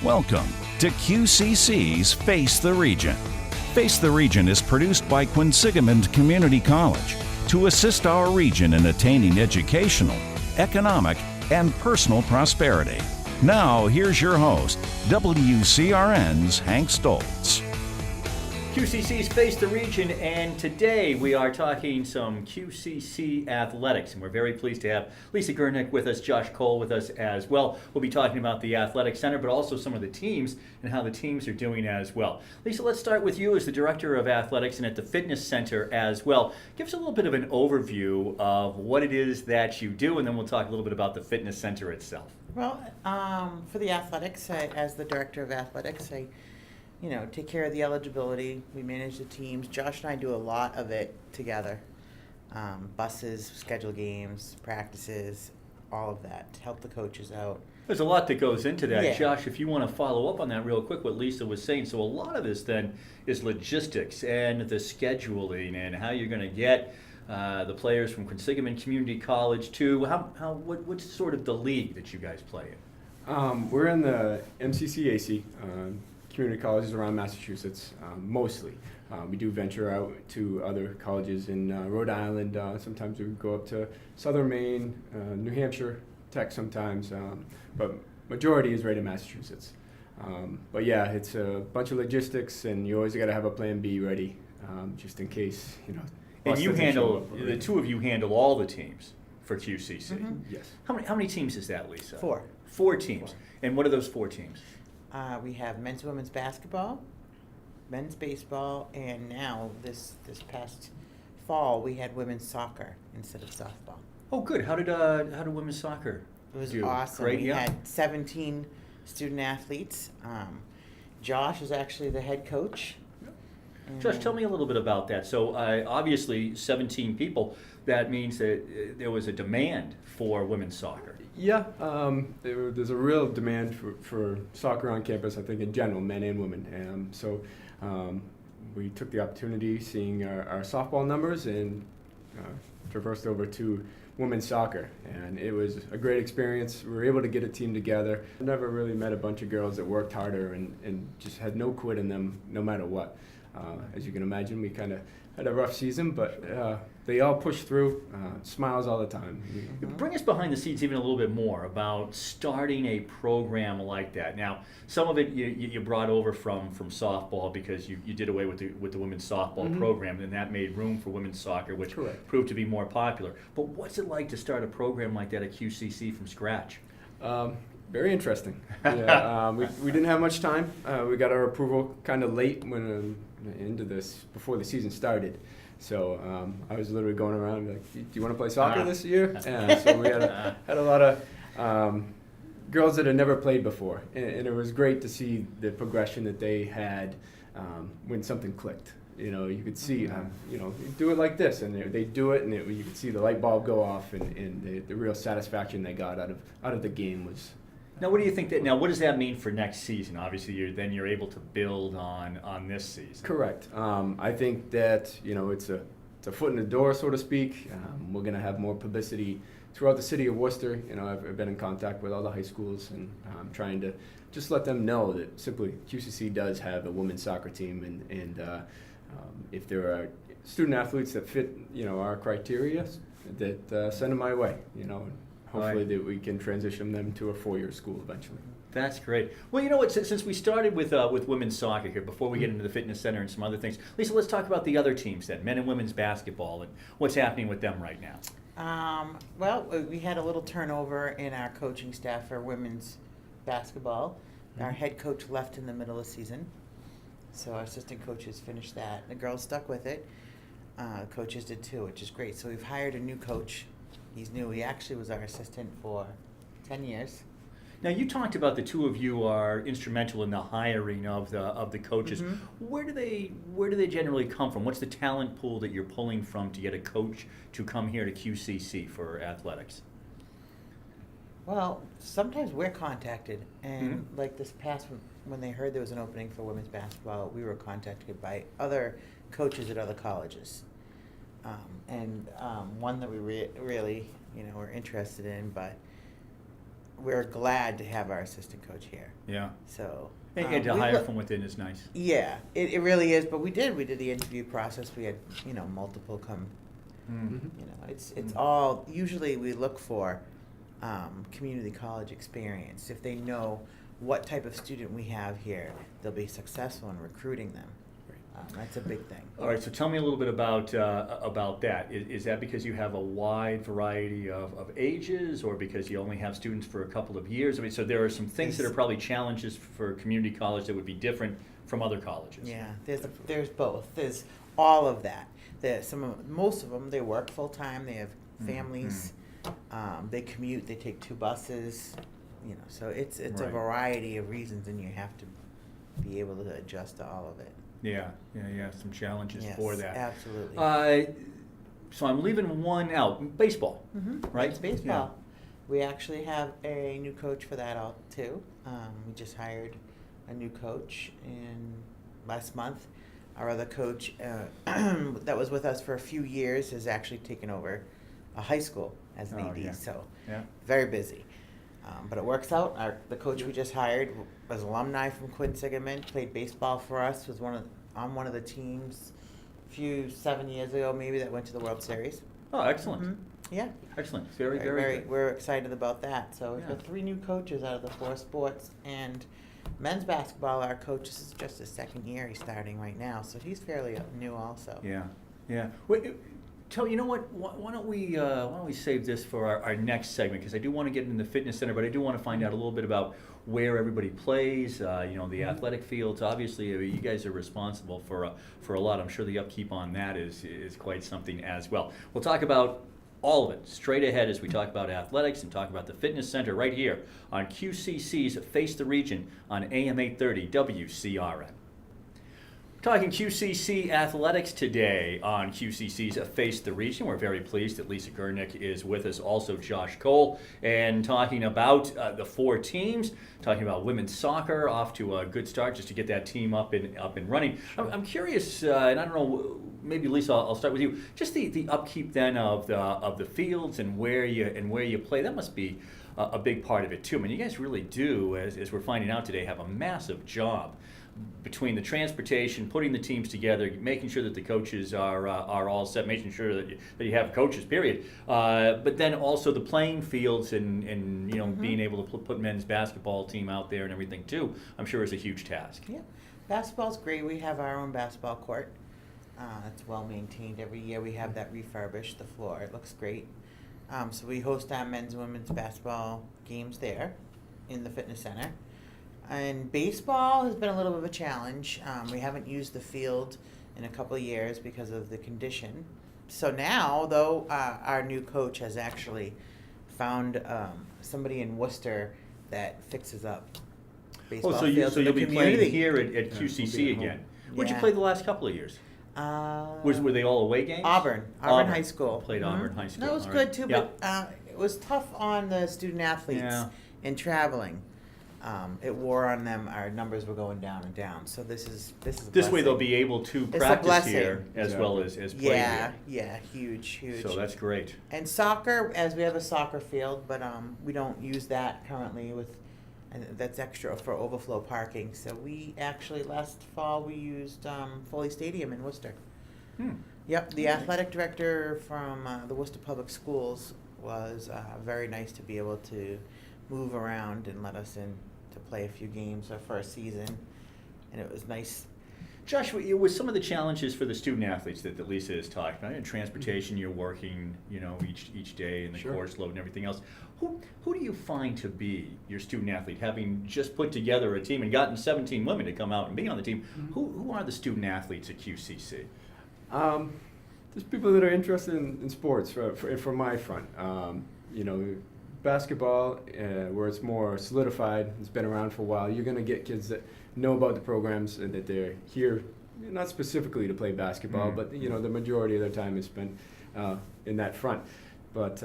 Welcome to QCC's Face the Region. Face the Region is produced by Quinsigamond Community College to assist our region in attaining educational, economic, and personal prosperity. Now, here's your host, WCRN's Hank Stoltz. QCC's Face the Region, and today we are talking some QCC athletics, and we're very pleased to have Lisa Gurnick with us, Josh Cole with us as well. We'll be talking about the athletic center, but also some of the teams and how the teams are doing as well. Lisa, let's start with you as the director of athletics and at the fitness center as well. Give us a little bit of an overview of what it is that you do, and then we'll talk a little bit about the fitness center itself. Well, for the athletics, as the director of athletics, I take care of the eligibility. We manage the teams. Josh and I do a lot of it together. Buses, schedule games, practices, all of that. Help the coaches out. There's a lot that goes into that. Yeah. Josh, if you want to follow up on that real quick, what Lisa was saying. So a lot of this then is logistics and the scheduling and how you're going to get the players from Quinsigamond Community College to what's sort of the league that you guys play in? We're in the MCCAC. Community colleges around Massachusetts, mostly. We do venture out to other colleges in Rhode Island. Sometimes we go up to Southern Maine, New Hampshire Tech sometimes, but majority is right in Massachusetts. But yeah, it's a bunch of logistics, and you always got to have a plan B ready, just in case, And you handle, the two of you handle all the teams for QCC. Mm-hmm. Yes. How many teams is that, Lisa? Four. 4 teams. And what are those 4 teams? We have men's and women's basketball, men's baseball, and now this past fall we had women's soccer instead of softball. Oh, good. How did women's soccer It was do? awesome. Great, We yeah. had 17 student athletes. Josh is actually the head coach. Josh, tell me a little bit about that. So obviously 17 people, that means that there was a demand for women's soccer. Yeah, there's a real demand for soccer on campus, I think, in general, men and women. So we took the opportunity, seeing our softball numbers, and traversed over to women's soccer. And it was a great experience. We were able to get a team together. I never really met a bunch of girls that worked harder and just had no quit in them, no matter what. As you can imagine, we kind of had a rough season, but they all pushed through, smiles all the time. Bring us behind the scenes even a little bit more about starting a program like that. Now, some of it you brought over from softball because you did away with the women's softball program, and that made room for women's soccer, which Correct. proved to be more popular. But what's it like to start a program like that at QCC from scratch? Very interesting. Yeah, we didn't have much time. We got our approval kind of late when into this before the season started. So I was literally going around like, do you want to play soccer this year? And so we had a lot of girls that had never played before, and it was great to see the progression that they had when something clicked. You could see, you do it like this, and they do it, and you could see the light bulb go off, and the real satisfaction they got out of the game was. Now, what do you think what does that mean for next season? Obviously, you're able to build on this season. Correct. I think that it's a foot in the door, so to speak. We're going to have more publicity throughout the city of Worcester. I've been in contact with all the high schools, and I'm trying to just let them know that simply QCC does have a women's soccer team, and if there are student athletes that fit our criteria, that send them my way. Hopefully that we can transition them to a 4-year school eventually. That's great. Well, you know what? Since we started with women's soccer here, before we get into the fitness center and some other things, Lisa, let's talk about the other teams then, men and women's basketball, and what's happening with them right now. Well, we had a little turnover in our coaching staff for women's basketball. Our head coach left in the middle of the season, so our assistant coaches finished that. The girls stuck with it. Coaches did too, which is great. So we've hired a new coach. He's new. He actually was our assistant for 10 years. Now, you talked about the two of you are instrumental in the hiring of the coaches. Mm-hmm. Where do they generally come from? What's the talent pool that you're pulling from to get a coach to come here to QCC for athletics? Well, sometimes we're contacted, and like this past when they heard there was an opening for women's basketball, we were contacted by other coaches at other colleges. One that we really were interested in, but we're glad to have our assistant coach here. Yeah. So. And to we hire look- from within is nice. Yeah, it really is. But we did the interview process. We had multiple come. Mm. It's all usually we look for community college experience. If they know what type of student we have here, they'll be successful in recruiting them. That's a big thing. All right, so tell me a little bit about that. Is that because you have a wide variety of ages, or because you only have students for a couple of years? I mean, so there are some things that are probably challenges for community college that would be different from other colleges. Yeah, there's both. There's all of that. Most of them they work full time. They have families. They commute. They take 2 buses. So it's a Right. variety of reasons, and you have to be able to adjust to all of it. Yeah, some challenges Yes, for that. absolutely. So I'm leaving one out, baseball, right? It's baseball. We actually have a new coach for that too. We just hired a new coach last month. Our other coach that was with us for a few years has actually taken over a high school as an AD, so very busy. But it works out. The coach we just hired was alumni from Quinsigamond, played baseball for us, was on one of the teams 7 years ago maybe that went to the World Series. Oh, excellent. Yeah. Excellent. Very good. We're excited about that. So we've Yeah. got 3 new coaches out of the 4 sports, and men's basketball, our coach is just his 2nd year. He's starting right now, so he's fairly new also. Yeah. Wait, you know what? Why don't we save this for our next segment? Because I do want to get into the fitness center, but I do want to find out a little bit about where everybody plays. The athletic fields. Obviously, you guys are responsible for a lot. I'm sure the upkeep on that is quite something as well. We'll talk about all of it straight ahead as we talk about athletics and talk about the fitness center right here on QCC's Face the Region on AM 830 WCRN. Talking QCC athletics today on QCC's Face the Region. We're very pleased that Lisa Gurnick is with us, also Josh Cole, and talking about the 4 teams, talking about women's soccer, off to a good start just to get that team up and running. I'm curious, and I don't know, maybe Lisa, I'll start with you. Just the upkeep then of the fields and where you play. That must be a big part of it too. I mean, you guys really do, as we're finding out today, have a massive job between the transportation, putting the teams together, making sure that the coaches are all set, making sure that you have coaches, period. But then also the playing fields and being able to put men's basketball team out there and everything too, I'm sure is a huge task. Yeah, basketball's great. We have our own basketball court. It's well maintained. Every year we have that refurbished. The floor, it looks great. So we host our men's and women's basketball games there in the fitness center. And baseball has been a little bit of a challenge. We haven't used the field in a couple of years because of the condition. So now, though, our new coach has actually found somebody in Worcester that fixes up baseball So fields in you'll the be community. playing here at QCC again. Where'd you Yeah. play the last couple of years? Were they all away games? Auburn High School. Played Auburn High School. No, it was all good right. too, Yeah. but it was tough on the student athletes Yeah. in traveling. It wore on them. Our numbers were going down and down. So this is a This way blessing. they'll be able to It's a practice blessing. here as well as play Yeah, here. yeah, huge. So that's great. And soccer, as we have a soccer field, but we don't use that currently and that's extra for overflow parking. So we actually last fall we used Foley Stadium in Worcester. Yep, the athletic director from the Worcester Public Schools was very nice to be able to move around and let us in to play a few games our first season, and it was nice. Josh, with some of the challenges for the student athletes that Lisa has talked about, in transportation, you're working, each day and the course load and everything else. Who do you find to be your student athlete, having just put together a team and gotten 17 women to come out and be on the team? Who are the student athletes at QCC? There's people that are interested in sports from my front. Basketball, where it's more solidified, it's been around for a while. You're going to get kids that know about the programs and that they're here, not specifically to play basketball, but the majority of their time is spent in that front. But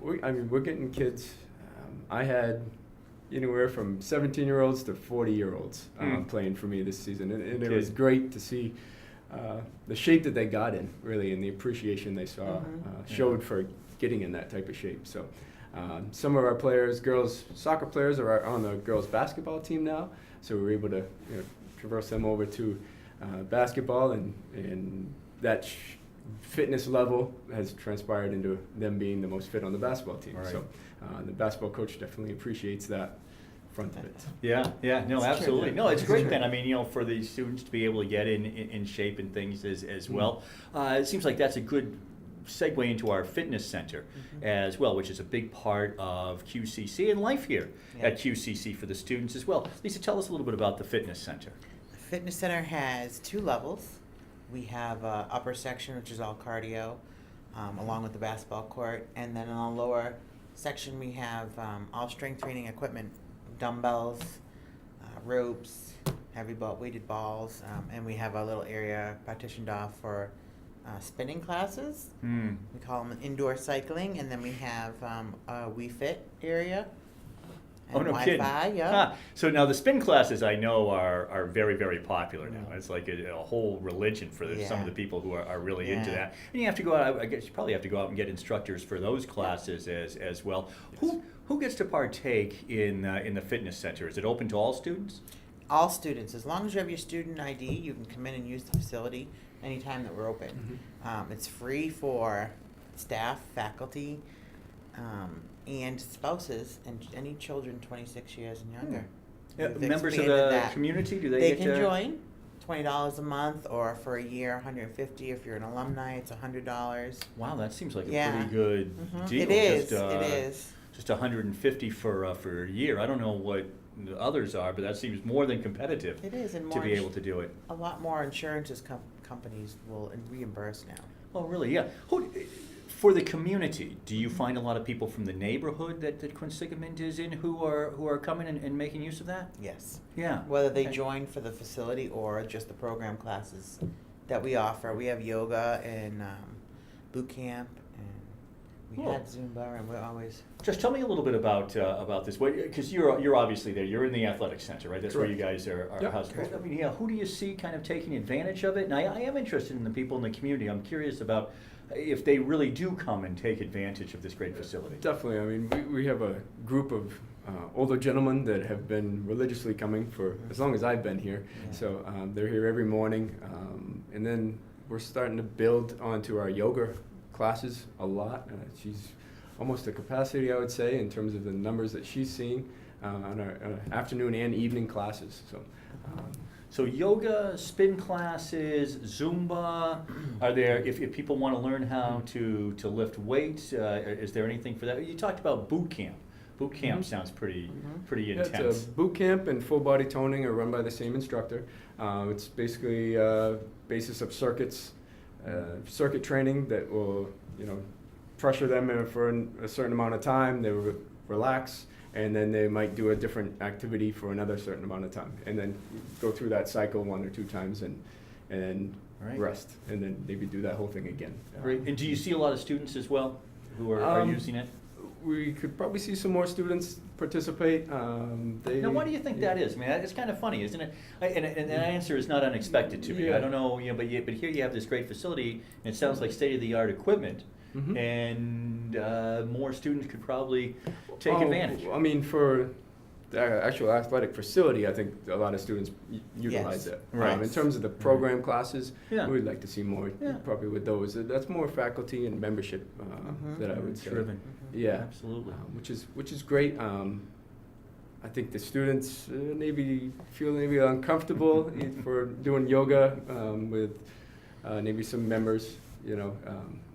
we're getting kids. I had anywhere from 17-year-olds to 40-year-olds playing for me this season, and it was great to see the shape that they got in, really, and the appreciation they showed for getting in that type of shape. So Some of our players, girls soccer players, are on the girls basketball team now, so we're able to traverse them over to basketball, and that fitness level has transpired into them being the most fit on the basketball team. Right. So the basketball coach definitely appreciates that front of it. Yeah, no, It's absolutely. true. No, it's great then. I mean, for the students to be able to get in shape and things as well. It seems like that's a good segue into our fitness center as well, which is a big part of QCC and life here at QCC for the students as well. Lisa, tell us a little bit about the fitness center. The fitness center has 2 levels. We have an upper section, which is all cardio, along with the basketball court. And then in the lower section, we have all strength training equipment, dumbbells, ropes, weighted balls, and we have a little area partitioned off for spinning classes. We call them indoor cycling, and then we have a We Fit area. And Oh, no Wi-Fi, kidding. yeah. So now the spin classes I know are very, very popular now. It's like a whole religion for some of the people who are really into Yeah. that. And you have to go out, I guess you probably have to go out and get instructors for those classes as well. Yes. Who gets to partake in the fitness center? Is it open to all students? All students, as long as you have your student ID, you can come in and use the facility anytime that we're open. It's free for staff, faculty, and spouses, and any children 26 years and younger. We've Members of expanded the that. community, do They get can to join, $20 a month, or for a year, $150. If you're an alumni, it's $100. Wow, that seems like a Yeah. pretty good deal. It is. Just, It is. Just 150 for a year. I don't know what the others are, but that seems more than competitive It is, and to more be able to do it. a lot more insurances companies will reimburse now. Oh, really? Yeah. For the community, do you find a lot of people from the neighborhood that Quinsigamond is in who are coming and making use of that? Yes. Yeah. Whether they Okay. join for the facility or just the program classes that we offer. We have yoga and boot camp, and we Cool. had Zumba, and we're always. Just tell me a little bit about this, because you're obviously there. You're in the athletic center, right? That's where you Correct. guys are Yep. housed. Correct. I mean, yeah. Who do you see kind of taking advantage of it? And I am interested in the people in the community. I'm curious about if they really do come and take advantage of this great facility. Definitely. I mean, we have a group of older gentlemen that have been religiously coming for as long as I've been here. Yeah. So they're here every morning. And then we're starting to build onto our yoga classes a lot. She's almost at capacity, I would say, in terms of the numbers that she's seeing on our afternoon and evening classes. So yoga, spin classes, Zumba. Are there, if people want to learn how to lift weights, is there anything for that? You talked about boot camp. Boot camp sounds pretty Yeah, intense. it's a boot camp and full body toning are run by the same instructor. It's basically basis of circuits, circuit training that will, pressure them for a certain amount of time. They relax, and then they might do a different activity for another certain amount of time, and then go through that cycle 1 or 2 times and Right. rest, and then maybe do that whole thing again. Great. And do you see a lot of students as well who are using it? We could probably see some more students participate. Now, why do you think that is? I mean, it's kind of funny, isn't it? And that answer is not unexpected to me. Yeah. I don't know, but here you have this great facility, and it sounds like state-of-the-art equipment, Mhm. and more students could probably take advantage. I mean, for the actual athletic facility, I think a lot of students utilize Yes. it. Right. In terms of the program classes, Yeah. we'd like to see more Yeah. probably with those. That's more faculty and membership that I would say. Driven. Yeah, Absolutely. which is great. I think the students maybe feel maybe uncomfortable for doing yoga with maybe some members.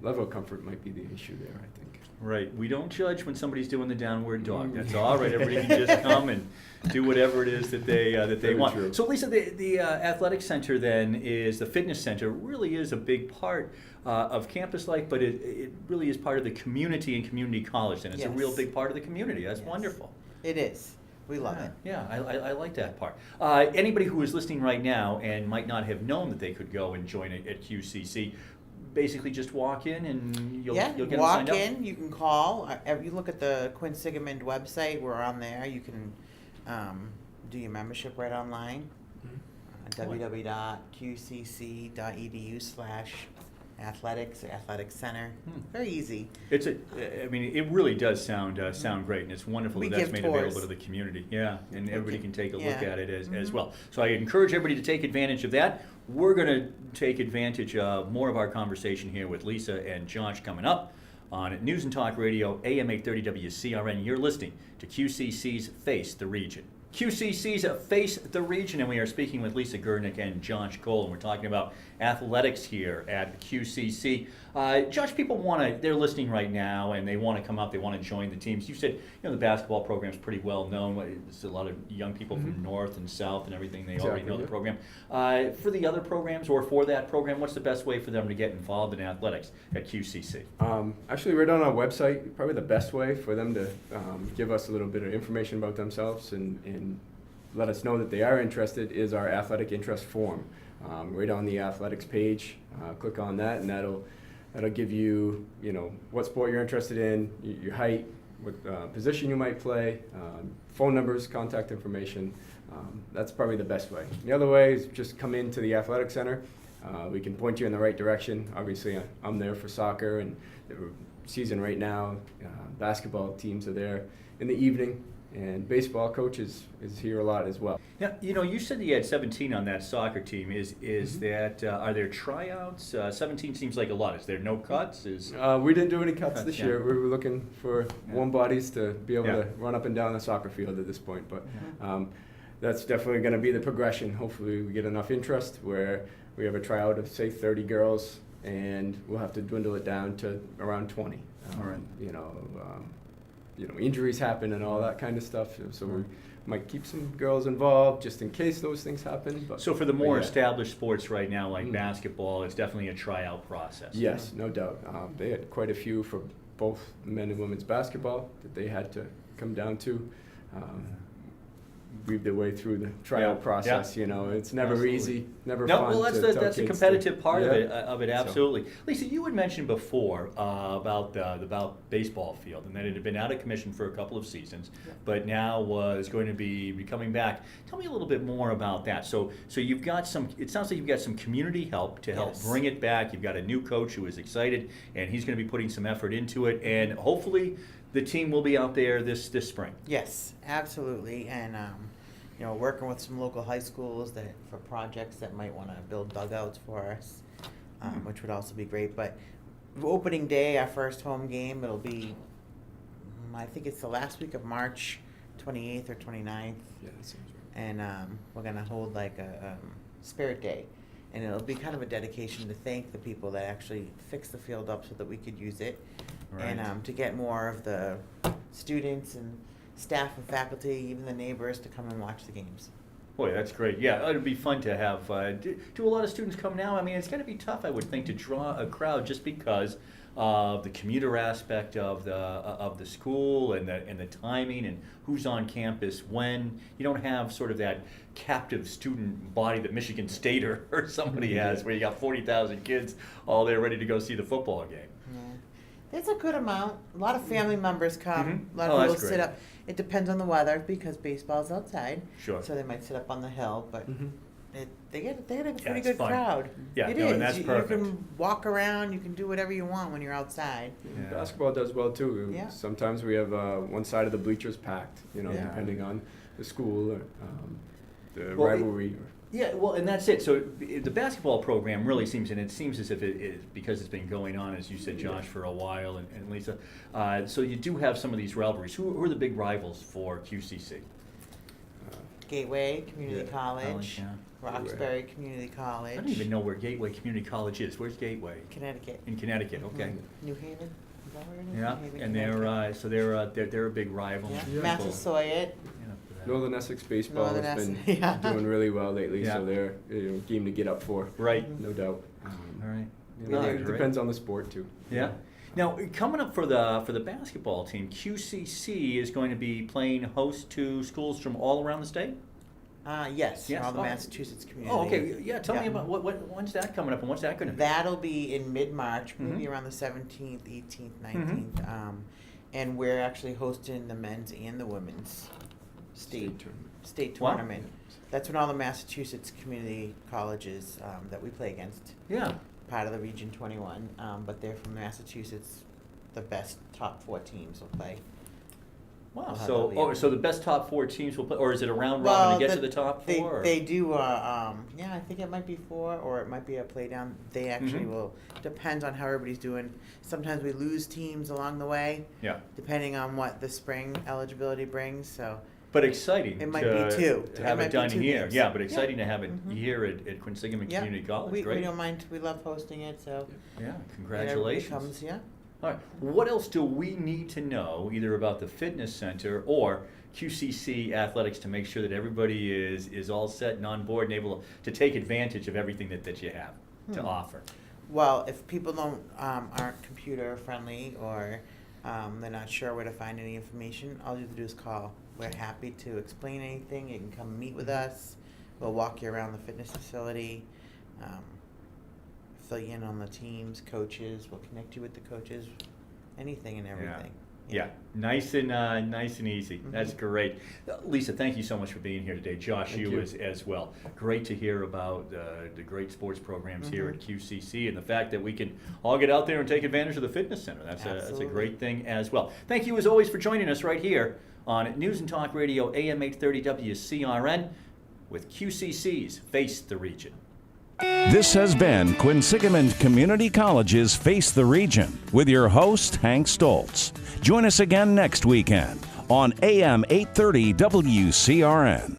Level of comfort might be the issue there, I think. Right. We don't judge when somebody's doing the downward dog. That's all right. Everybody can just come and do whatever it is that they Very want. true. So, Lisa, the athletic center then is the fitness center. Really is a big part of campus life, but it really is part of the community and community college. And it's a Yes. real big part of the community. That's Yes. wonderful. It is. We love it. Yeah, I like that part. Anybody who is listening right now and might not have known that they could go and join it at QCC, basically just walk in and you'll get them walk signed up. in. You can call. You look at the Quinsigamond website. We're on there. You can do your membership right online. Cool. www.qcc.edu/membership. athletics, athletic center. Very easy. I mean, it really does sound great, and it's wonderful We that that's give made tours. available to the community. Yeah, and everybody can take a look Yeah. at it as well. So I encourage everybody to take advantage of that. We're going to take advantage of more of our conversation here with Lisa and Josh coming up on News and Talk Radio, AM 830 WCRN. You're listening to QCC's Face the Region. QCC's Face the Region, and we are speaking with Lisa Gurnick and Josh Cole, and we're talking about athletics here at QCC. Josh, people they're listening right now, and they want to come up, they want to join the teams. You said, the basketball program is pretty well known. There's a lot of young people from north and south and everything. They already know the program. For the other programs, or for that program, what's the best way for them to get involved in athletics at QCC? Actually, right on our website, probably the best way for them to give us a little bit of information about themselves and let us know that they are interested is our athletic interest form. Right on the athletics page, click on that, and that'll give you, what sport you're interested in, your height, what position you might play, phone numbers, contact information. That's probably the best way. The other way is just come into the athletic center. We can point you in the right direction. Obviously, I'm there for soccer, and the season right now, basketball teams are there in the evening, and baseball coach is here a lot as well. Now, you said that you had 17 on that soccer team. Is that, are there tryouts? 17 seems like a lot. Is there no cuts? We didn't do any cuts this year. We were looking for warm bodies to be able Yeah. to run up and down the soccer field at this point, but that's definitely going to be the progression. Hopefully we get enough interest where we have a tryout of, say, 30 girls, and we'll have to dwindle it down to around 20. All right. Injuries happen and all that kind of stuff, so we might keep some girls involved just in case those things happen. But, So for the more yeah. established sports right now, like basketball, it's definitely a tryout process. Yes, no doubt. They had quite a few for both men and women's basketball that they had to come down to. Weave their way through the tryout process. It's never Absolutely. easy, never No, fun. well, that's to tell a kids competitive part of Yeah. it. Absolutely. Lisa, you had mentioned before about the baseball field, and that it had been out of commission for a couple of seasons, but now was going to be coming back. Tell me a little bit more about that. So you've got some. It sounds like you've got some community help to help Yes. bring it back. You've got a new coach who is excited, and he's going to be putting some effort into it, and hopefully the team will be out there this spring. Yes, absolutely, and working with some local high schools for projects that might want to build dugouts for us, which would also be great. But opening day, our first home game, it'll be, I think it's the last week of March, 28th or 29th, Yeah, that sounds right. and we're gonna hold like a Spirit Day, and it'll be kind of a dedication to thank the people that actually fixed the field up so that we could use it, Right. and to get more of the students and staff and faculty, even the neighbors, to come and watch the games. Boy, that's great. Yeah, it'd be fun to have. Do a lot of students come now? I mean, it's going to be tough, I would think, to draw a crowd just because of the commuter aspect of the school and the timing and who's on campus when. You don't have sort of that captive student body that Michigan State or somebody has, where you got 40,000 kids all there ready to go see the football game. Yeah. There's a good amount. A lot of family members come. Mhm. A lot Oh, of people that's sit great. up. It depends on the weather because baseball's outside. Sure. So they might sit up on the hill, but they get a pretty it's good fun. crowd. Yeah, It no, is. and that's you perfect. can walk around. You can do whatever you want when you're outside. Yeah. Basketball does well too. Yeah. Sometimes we have one side of the bleachers packed, Yeah. depending on the school or the Well, rivalry. Yeah, well, and that's it. So the basketball program really seems, and it seems as if it is, because it's been going on, as you said, Josh, for a while, and Lisa. So you do have some of these rivalries. Who are the big rivals for QCC? Gateway Community Yeah. College, yeah. Roxbury Community College. I don't even know where Gateway Community College is. Where's Gateway? Connecticut. In Connecticut. Okay. New Haven. Is that where it is? Yeah, New Haven, and Connecticut. they're a big rival. Yeah. Yeah. Massasoit. Yeah, for that. Northern Essex baseball Northern has been Essex, yeah. doing really well lately, Yeah. so they're a game to get up for, Right. no doubt. All right. No, No, it great. depends on the sport too. Yeah. Now, coming up for the basketball team, QCC is going to be playing host to schools from all around the state. Yes, Yes. all the Oh. Massachusetts community. Oh, okay. Yeah, tell me Yeah. about when's that coming up and what's that going to be? That'll be in mid-March, maybe Mhm. around the 17th, 18th, 19th. And we're actually hosting the men's and the women's state Wow. tournament. That's when all the Massachusetts community colleges that we play against. Yeah. part of the Region 21, but they're from Massachusetts. The best top 4 teams will play. Wow. We'll have So, that league. so the best top 4 teams will play, or is it a round robin to get to the top 4? They do. Yeah, I think it might be 4, or it might be a play down. They actually will. Depends on how everybody's doing. Sometimes we lose teams along the way. Yeah. Depending on what the spring eligibility brings. So. But exciting. It might be 2. To have It it might be done 2 here. games. Yeah, but exciting to have it Mhm. here at Quinsigamond Yeah. Community College. We Great. don't mind. We love hosting it. So. Yeah. and everybody Congratulations. comes, yeah. All right. What else do we need to know, either about the fitness center or QCC athletics, to make sure that everybody is all set and on board and able to take advantage of everything that you have to offer? Well, if people aren't computer friendly or they're not sure where to find any information, all you have to do is call. We're happy to explain anything. You can come meet with us. We'll walk you around the fitness facility, fill you in on the teams, coaches. We'll connect you with the coaches, anything and everything. Yeah, nice and easy. That's great. Lisa, thank you so much for being here today. Josh, Thank you you. as well. Great to hear about the great sports programs here at QCC, and the fact that we can all get out there and take advantage of the fitness center. That's a Absolutely. great thing as well. Thank you as always for joining us right here on News and Talk Radio AM 830 WCRN with QCC's Face the Region. This has been Quinsigamond Community College's Face the Region with your host, Hank Stoltz. Join us again next weekend on AM 830 WCRN.